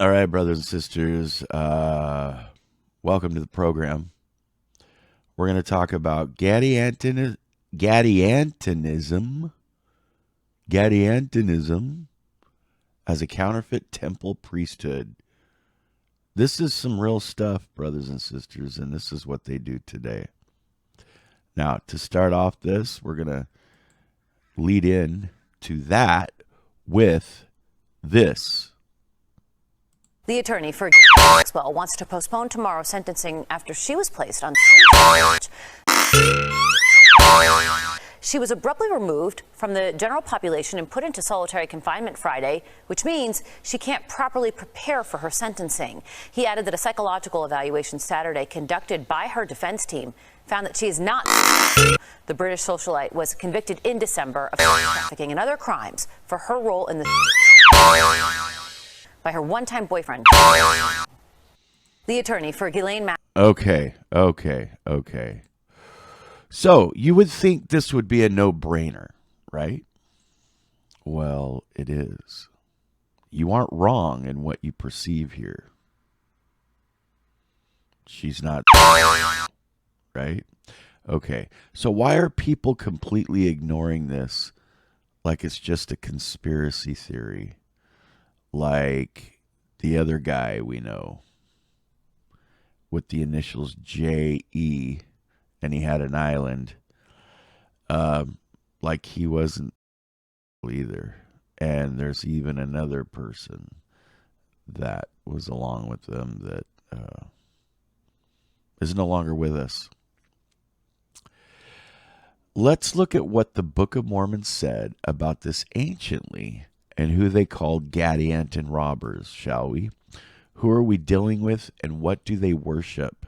All right, brothers and sisters, welcome to the program. We're going to talk about Gadiantonism, Gadiantonism as a counterfeit temple priesthood. This is some real stuff, brothers and sisters, and this is what they do today. Now, to start off this, we're going to lead in to that with this. The attorney for Maxwell wants to postpone tomorrow's sentencing after she was placed on charge. She was abruptly removed from the general population and put into solitary confinement Friday, which means she can't properly prepare for her sentencing. He added that a psychological evaluation Saturday conducted by her defense team found that she is not. The British socialite was convicted in December of trafficking and other crimes for her role in the by her one-time boyfriend. The attorney for Ghislaine Okay. So, you would think this would be a no-brainer, right? Well, it is. You aren't wrong in what you perceive here. She's not, right? Okay. So why are people completely ignoring this like it's just a conspiracy theory? Like the other guy we know with the initials J.E., and he had an island. Like he wasn't either. And there's even another person that was along with them that is no longer with us. Let's look at what the Book of Mormon said about this anciently and who they called Gadianton Robbers, shall we? Who are we dealing with and what do they worship?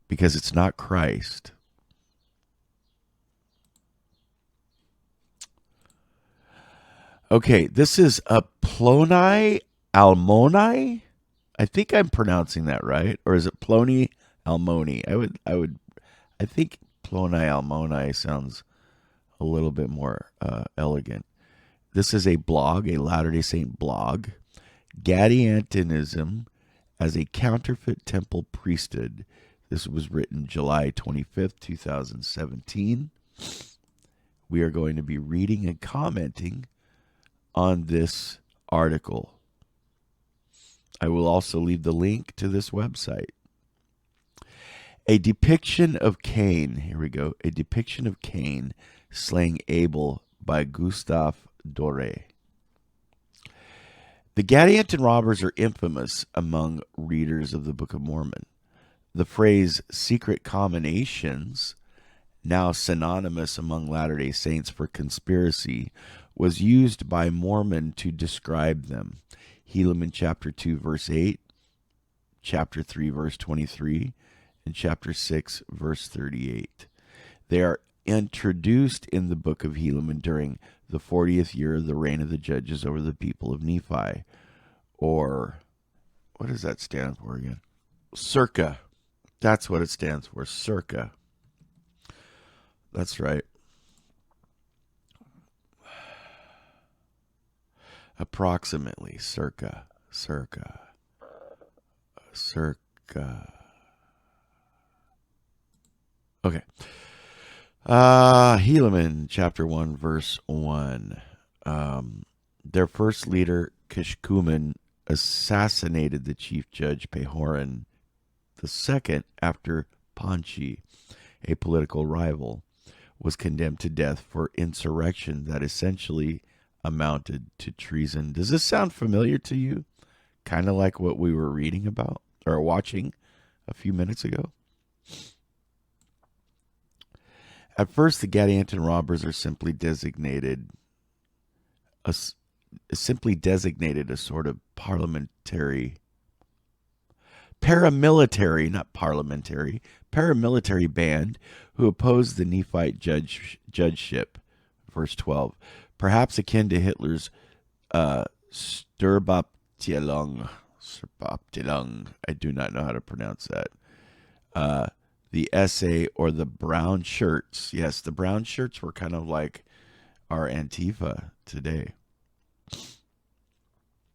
Because it's not Christ. Okay, this is a Ploni Almoni. I think I'm pronouncing that right, or is it Ploni Almoni? I think Ploni Almoni sounds a little bit more elegant. This is a blog, a Latter-day Saint blog. Gadiantonism as a counterfeit temple priesthood. This was written July 25th, 2017. We are going to be reading and commenting on this article. I will also leave the link to this website. A depiction of Cain. Here we go. A depiction of Cain slaying Abel by Gustave Doré. The Gadianton Robbers are infamous among readers of the Book of Mormon. The phrase secret combinations, now synonymous among Latter-day Saints for conspiracy, was used by Mormon to describe them. Helaman chapter 2 verse 8, chapter 3 verse 23, and chapter 6 verse 38. They are introduced in the book of Helaman during the 40th year of the reign of the judges over the people of Nephi. Or, what does that stand for again? Circa. That's what it stands for, circa. That's right. Approximately, circa. Okay. Helaman, chapter 1, verse 1. Their first leader, Kishkumen, assassinated the chief judge, Pahoran II, after Paanchi, a political rival, was condemned to death for insurrection that essentially amounted to treason. Does this sound familiar to you? Kind of like what we were reading about or watching a few minutes ago? At first, the Gadianton Robbers are simply designated a sort of paramilitary band who opposed the Nephite judgeship. Verse 12. Perhaps akin to Hitler's Sturmabteilung. I do not know how to pronounce that. The SA or the Brownshirts. Yes, the Brownshirts were kind of like our Antifa today.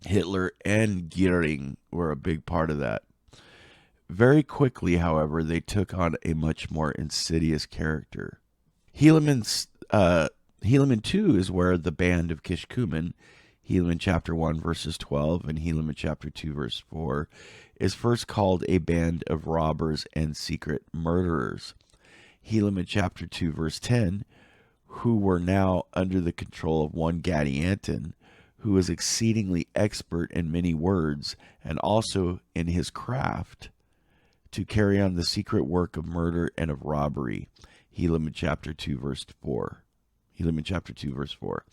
Hitler and Goering were a big part of that. Very quickly, however, they took on a much more insidious character. Helaman 2 is where the band of Kishkumen, Helaman chapter 1 verses 12 and Helaman chapter 2 verse 4, is first called a band of robbers and secret murderers. Helaman chapter 2 verse 10, who were now under the control of one Gadianton, who was exceedingly expert in many words and also in his craft, to carry on the secret work of murder and of robbery. Helaman chapter 2 verse 4. Helaman chapter 2 verse 4.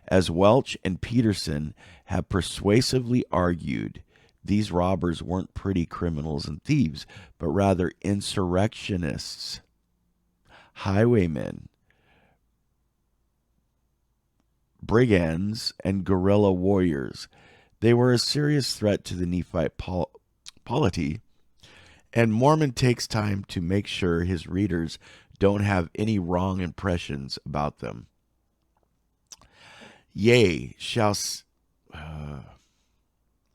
As Welch and Peterson have persuasively argued, these robbers weren't pretty criminals and thieves, but rather insurrectionists, highwaymen, brigands, and guerrilla warriors. They were a serious threat to the Nephite polity, and Mormon takes time to make sure his readers don't have any wrong impressions about them. Yea,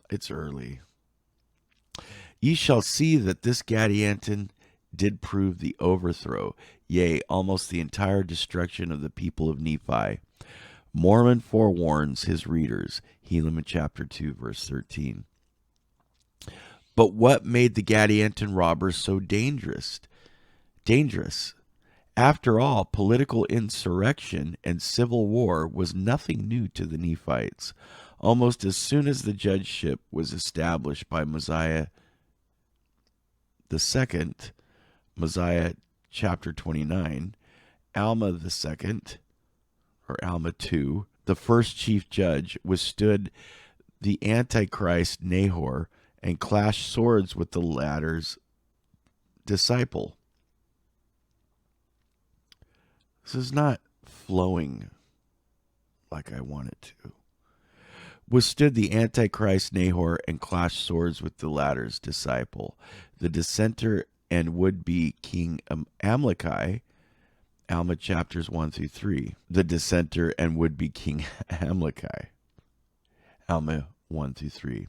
it's early. Ye shall see that this Gadianton did prove the overthrow, yea, almost the entire destruction of the people of Nephi. Mormon forewarns his readers, Helaman chapter 2, verse 13. But what made the Gadianton robbers so dangerous? After all, political insurrection and civil war was nothing new to the Nephites. Almost as soon as the judgeship was established by Mosiah II, Mosiah chapter 29, Alma II, or Alma II, the first chief judge, withstood the Antichrist Nahor and clashed swords with the latter's disciple. This is not flowing like I want it to. Withstood the Antichrist Nahor and clashed swords with the latter's disciple. The dissenter and would-be king Amaleki, Alma chapters 1 through 3. The dissenter and would-be king Amaleki, Alma 1 through 3.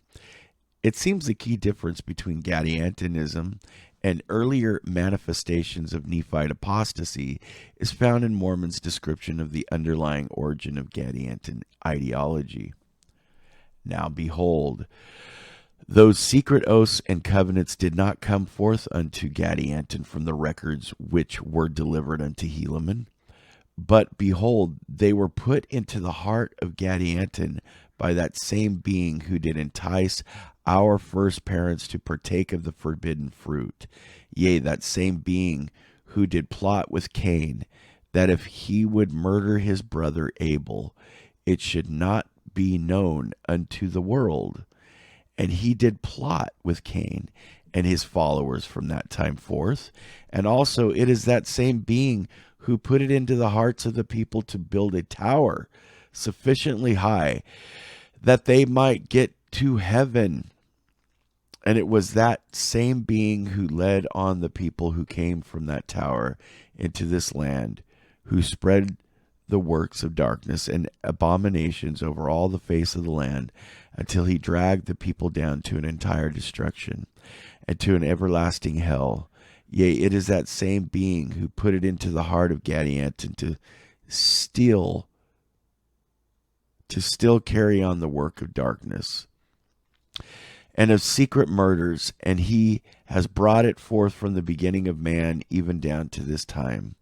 It seems the key difference between Gadiantonism and earlier manifestations of Nephite apostasy is found in Mormon's description of the underlying origin of Gadianton ideology. Now behold, those secret oaths and covenants did not come forth unto Gadianton from the records which were delivered unto Helaman, but behold, they were put into the heart of Gadianton by that same being who did entice our first parents to partake of the forbidden fruit. Yea, that same being who did plot with Cain, that if he would murder his brother Abel, it should not be known unto the world. And he did plot with Cain and his followers from that time forth. And also it is that same being who put it into the hearts of the people to build a tower sufficiently high that they might get to heaven. And it was that same being who led on the people who came from that tower into this land, who spread the works of darkness and abominations over all the face of the land, until he dragged the people down to an entire destruction and to an everlasting hell. Yea, it is that same being who put it into the heart of Gadianton to still carry on the work of darkness and of secret murders, and he has brought it forth from the beginning of man even down to this time.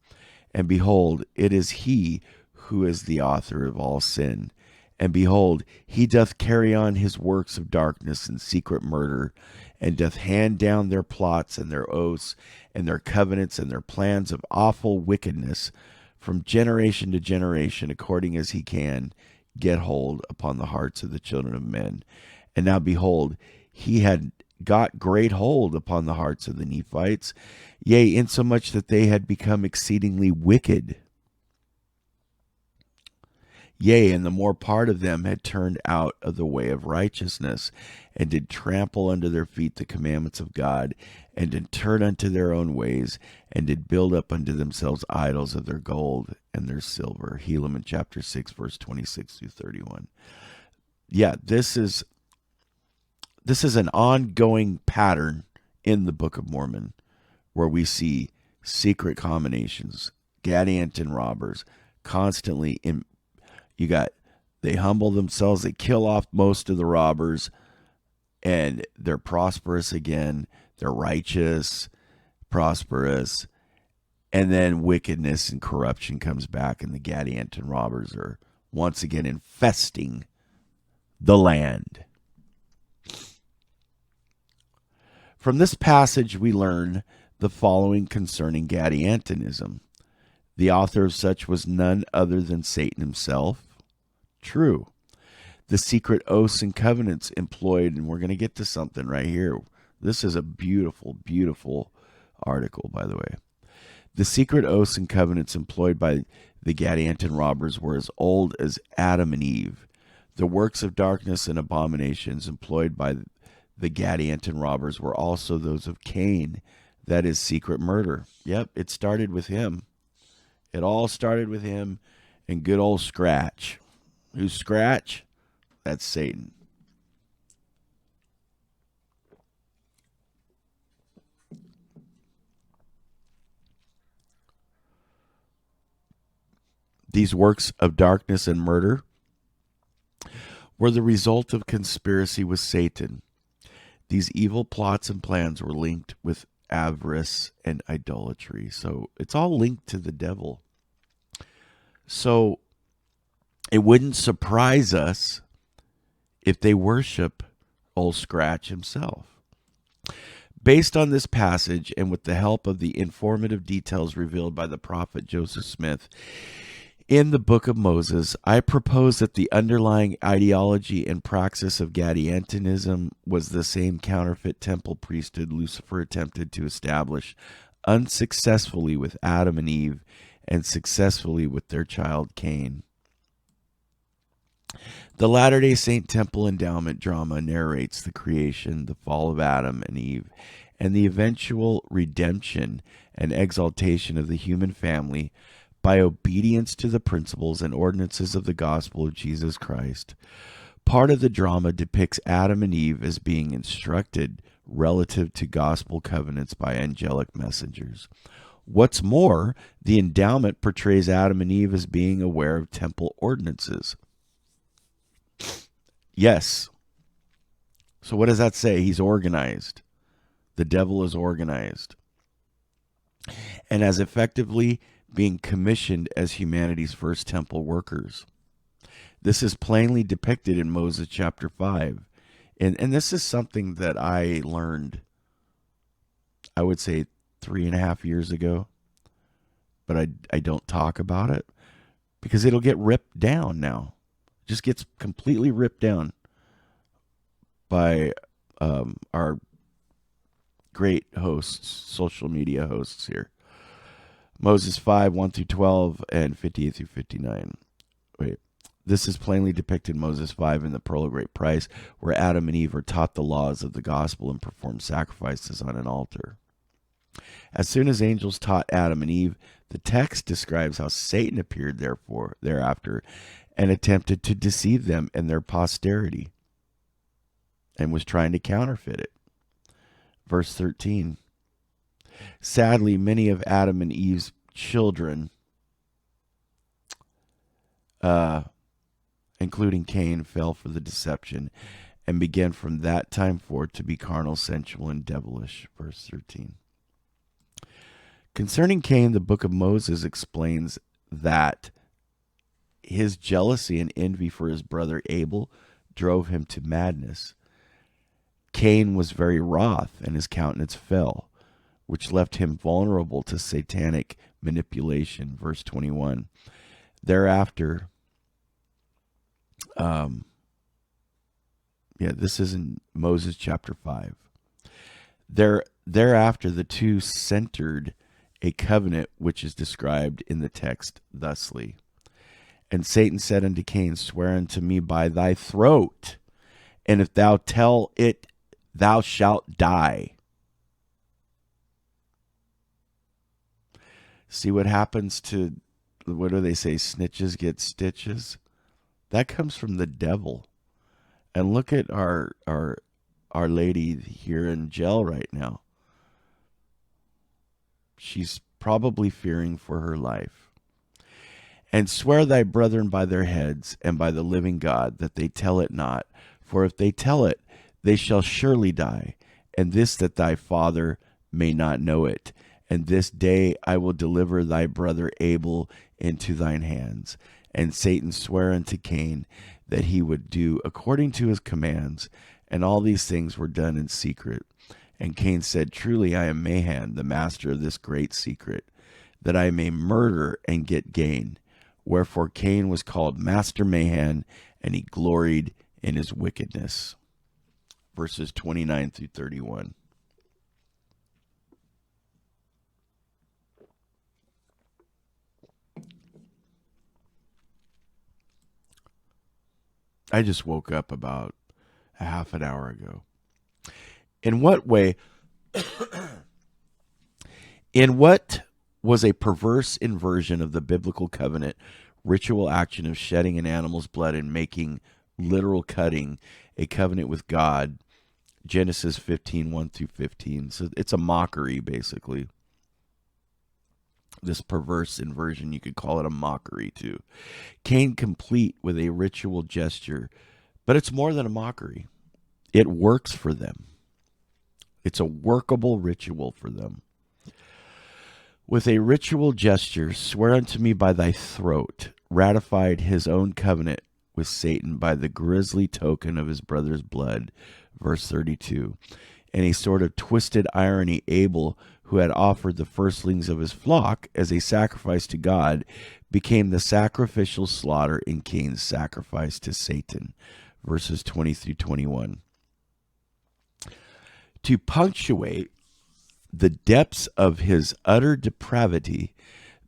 And behold, it is he who is the author of all sin. And behold, he doth carry on his works of darkness and secret murder, and doth hand down their plots and their oaths and their covenants and their plans of awful wickedness from generation to generation, according as he can get hold upon the hearts of the children of men. And now behold, he had got great hold upon the hearts of the Nephites, yea, insomuch that they had become exceedingly wicked. Yea, and the more part of them had turned out of the way of righteousness, and did trample under their feet the commandments of God, and did turn unto their own ways, and did build up unto themselves idols of their gold and their silver. Helaman chapter 6, verse 26 through 31. Yeah, this is this is an ongoing pattern in the Book of Mormon where we see secret combinations, Gadianton robbers, constantly in. You got, they humble themselves, they kill off most of the robbers, and they're prosperous again. They're righteous, prosperous, and then wickedness and corruption comes back, and the Gadianton robbers are once again infesting the land. From this passage, we learn the following concerning Gadiantonism. The author of such was none other than Satan himself. True. The secret oaths and covenants employed, and we're going to get to something right here. This is a beautiful, beautiful article, by the way. The secret oaths and covenants employed by the Gadianton robbers were as old as Adam and Eve. The works of darkness and abominations employed by the Gadianton robbers were also those of Cain, that is, secret murder. Yep, it started with him. It all started with him and good old Scratch. Who's Scratch? That's Satan. These works of darkness and murder were the result of conspiracy with Satan. These evil plots and plans were linked with avarice and idolatry. So it's all linked to the devil. So it wouldn't surprise us if they worship old Scratch himself. Based on this passage and with the help of the informative details revealed by the prophet Joseph Smith in the Book of Moses, I propose that the underlying ideology and praxis of Gadiantonism was the same counterfeit temple priesthood Lucifer attempted to establish unsuccessfully with Adam and Eve and successfully with their child Cain. The Latter-day Saint Temple endowment drama narrates the creation, the fall of Adam and Eve, and the eventual redemption and exaltation of the human family by obedience to the principles and ordinances of the gospel of Jesus Christ. Part of the drama depicts Adam and Eve as being instructed relative to gospel covenants by angelic messengers. What's more, the endowment portrays Adam and Eve as being aware of temple ordinances. Yes. So what does that say? He's organized. The devil is organized. And as effectively being commissioned as humanity's first temple workers. This is plainly depicted in Moses chapter 5. And this is something that I learned, I would say, 3.5 years ago. But I don't talk about it because it'll get ripped down now. It just gets completely ripped down by our great hosts, social media hosts here. Moses 5, 1 through 12, and 58 through 59. Wait. This is plainly depicted in Moses 5 in the Pearl of Great Price, where Adam and Eve are taught the laws of the gospel and perform sacrifices on an altar. As soon as angels taught Adam and Eve, the text describes how Satan appeared thereafter and attempted to deceive them and their posterity and was trying to counterfeit it. Verse 13. Sadly, many of Adam and Eve's children, including Cain, fell for the deception and began from that time forth to be carnal, sensual, and devilish. Verse 13. Concerning Cain, the Book of Moses explains that his jealousy and envy for his brother Abel drove him to madness. Cain was very wroth, and his countenance fell, which left him vulnerable to satanic manipulation. Verse 21. Thereafter, this is in Moses chapter 5. Thereafter, the two centered a covenant which is described in the text thusly. And Satan said unto Cain, Swear unto me by thy throat, and if thou tell it, thou shalt die. See what happens to, what do they say, snitches get stitches? That comes from the devil. And look at our Our Lady here in jail right now. She's probably fearing for her life. And swear thy brethren by their heads and by the living God that they tell it not. For if they tell it, they shall surely die. And this that thy father may not know it. And this day I will deliver thy brother Abel into thine hands. And Satan sware unto Cain that he would do according to his commands. And all these things were done in secret. And Cain said, truly I am Mahan, the master of this great secret, that I may murder and get gain. Wherefore Cain was called Master Mahan, and he gloried in his wickedness. Verses 29 through 31. I just woke up about a half an hour ago. In what way, in what was a perverse inversion of the biblical covenant ritual action of shedding an animal's blood and making literal cutting a covenant with God, Genesis 15, 1 through 15. So it's a mockery, basically. This perverse inversion, you could call it a mockery too. Cain complete with a ritual gesture, but it's more than a mockery. It works for them. It's a workable ritual for them. With a ritual gesture, swear unto me by thy throat, ratified his own covenant with Satan by the grisly token of his brother's blood. Verse 32. In a sort of twisted irony, Abel, who had offered the firstlings of his flock as a sacrifice to God, became the sacrificial slaughter in Cain's sacrifice to Satan. Verses 20 through 21. To punctuate the depths of his utter depravity,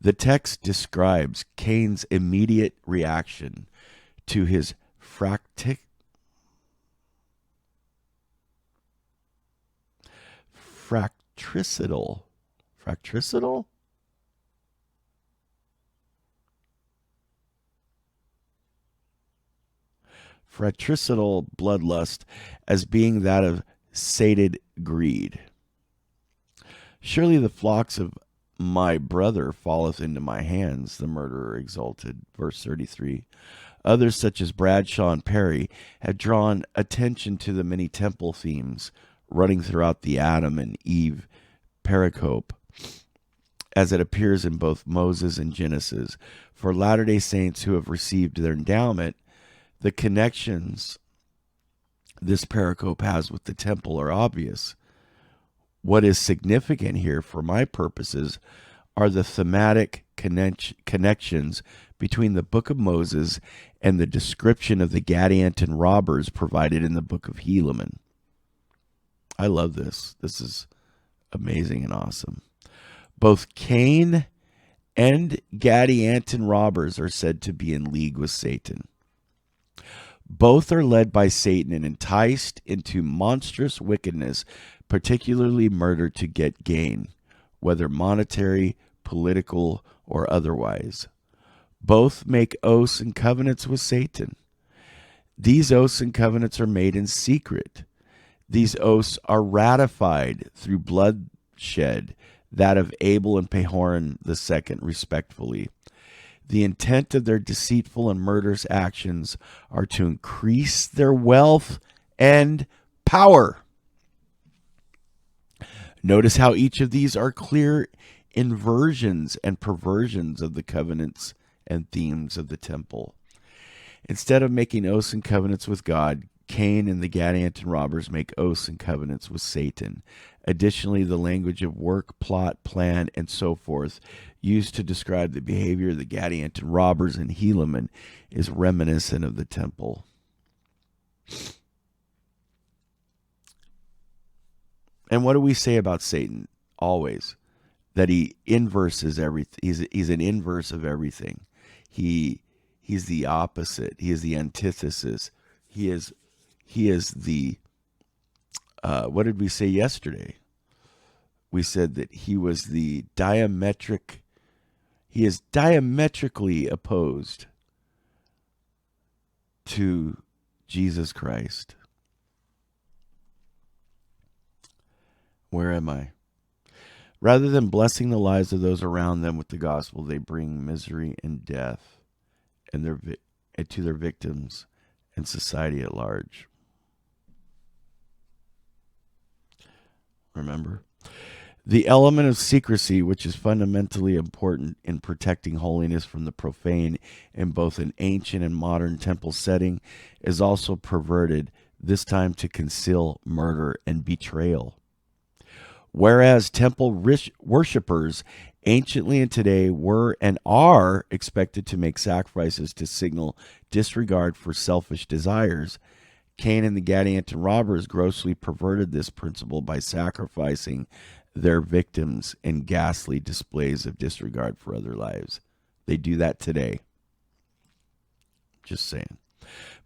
the text describes Cain's immediate reaction to his fratricidal bloodlust as being that of sated greed. Surely the flocks of my brother falleth into my hands, the murderer exulted. Verse 33. Others, such as Bradshaw and Perry, have drawn attention to the many temple themes running throughout the Adam and Eve pericope, as it appears in both Moses and Genesis. For Latter-day Saints who have received their endowment, the connections this pericope has with the temple are obvious. What is significant here, for my purposes, are the thematic connections between the Book of Moses and the description of the Gadianton Robbers provided in the Book of Helaman. I love this. This is amazing and awesome. Both Cain and Gadianton Robbers are said to be in league with Satan. Both are led by Satan and enticed into monstrous wickedness, particularly murder to get gain, whether monetary, political, or otherwise. Both make oaths and covenants with Satan. These oaths and covenants are made in secret. These oaths are ratified through bloodshed, that of Abel and Pahoran II, respectively. The intent of their deceitful and murderous actions are to increase their wealth and power. Notice how each of these are clear inversions and perversions of the covenants and themes of the temple. Instead of making oaths and covenants with God, Cain and the Gadianton Robbers make oaths and covenants with Satan. Additionally, the language of work, plot, plan, and so forth used to describe the behavior of the Gadianton Robbers and Helaman is reminiscent of the temple. And what do we say about Satan? Always. That he inverses everything. He's an inverse of everything. He's the opposite. He is the antithesis. He is the, what did we say yesterday? We said that he is diametrically opposed to Jesus Christ. Where am I? Rather than blessing the lives of those around them with the gospel, they bring misery and death and to their victims and society at large. Remember? The element of secrecy, which is fundamentally important in protecting holiness from the profane in both an ancient and modern temple setting, is also perverted, this time to conceal murder and betrayal. Whereas temple worshippers anciently and today were and are expected to make sacrifices to signal disregard for selfish desires, Cain and the Gadianton robbers grossly perverted this principle by sacrificing their victims in ghastly displays of disregard for other lives. They do that today. Just saying.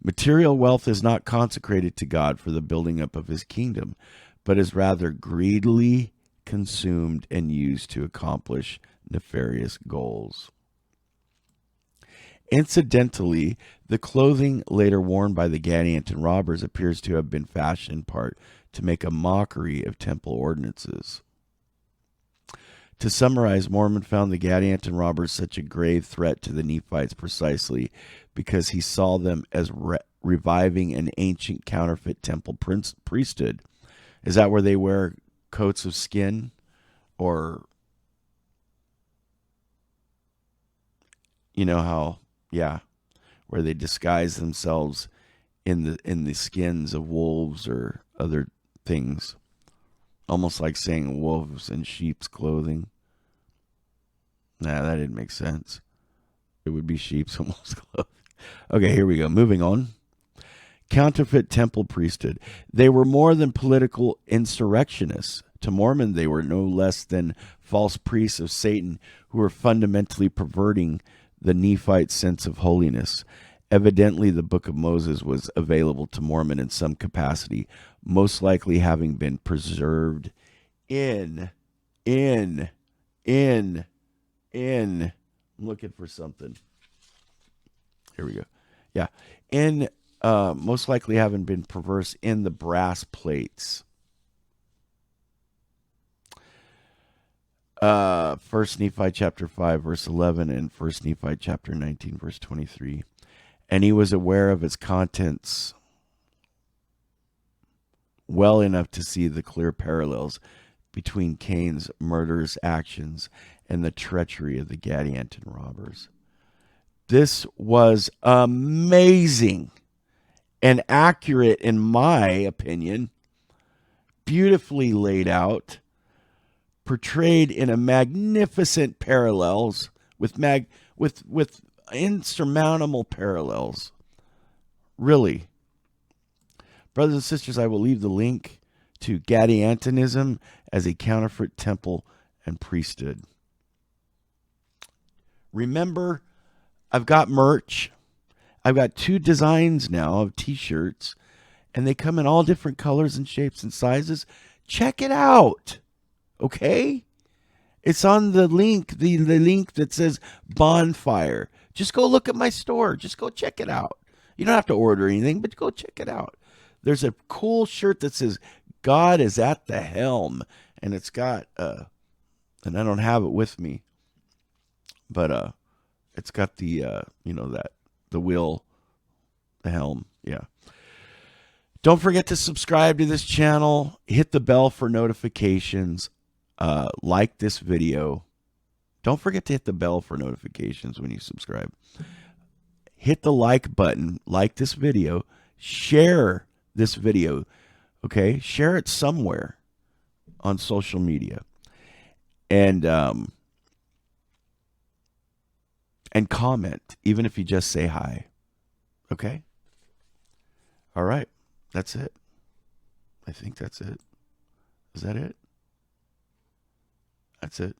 Material wealth is not consecrated to God for the building up of his kingdom, but is rather greedily consumed and used to accomplish nefarious goals. Incidentally, the clothing later worn by the Gadianton robbers appears to have been fashioned in part to make a mockery of temple ordinances. To summarize, Mormon found the Gadianton robbers such a grave threat to the Nephites precisely because he saw them as reviving an ancient counterfeit temple priesthood. Is that where they wear coats of skin, or you know how, yeah, where they disguise themselves in the skins of wolves or other things, almost like saying wolves in sheep's clothing. Nah, that didn't make sense. It would be sheep's and wolves' clothing. Okay, here we go. Moving on. Counterfeit temple priesthood. They were more than political insurrectionists. To Mormon, they were no less than false priests of Satan who were fundamentally perverting the Nephite sense of holiness. Evidently, the Book of Moses was available to Mormon in some capacity, most likely having been preserved in. I'm looking for something. Here we go. Yeah. Most likely having been perverse in the brass plates. First Nephi chapter 5 verse 11 and First Nephi chapter 19 verse 23. And he was aware of its contents well enough to see the clear parallels between Cain's murderous actions and the treachery of the Gadianton robbers. This was amazing and accurate, in my opinion, beautifully laid out, portrayed in a magnificent parallels with insurmountable parallels. Really. Brothers and sisters, I will leave the link to Gadiantonism as a counterfeit temple and priesthood. Remember, I've got merch. I've got 2 designs now of t-shirts, and they come in all different colors and shapes and sizes. Check it out. Okay? It's on the link, the link that says bonfire. Just go look at my store. Just go check it out. You don't have to order anything, but go check it out. There's a cool shirt that says God is at the helm, and it's got and I don't have it with me, but it's got the the wheel, the helm. Yeah. Don't forget to subscribe to this channel. Hit the bell for notifications. Like this video. Don't forget to hit the bell for notifications when you subscribe. Hit the like button. Like this video. Share this video. Okay? Share it somewhere on social media. And comment, even if you just say hi. Okay? All right. That's it. I think that's it. Is that it? That's it.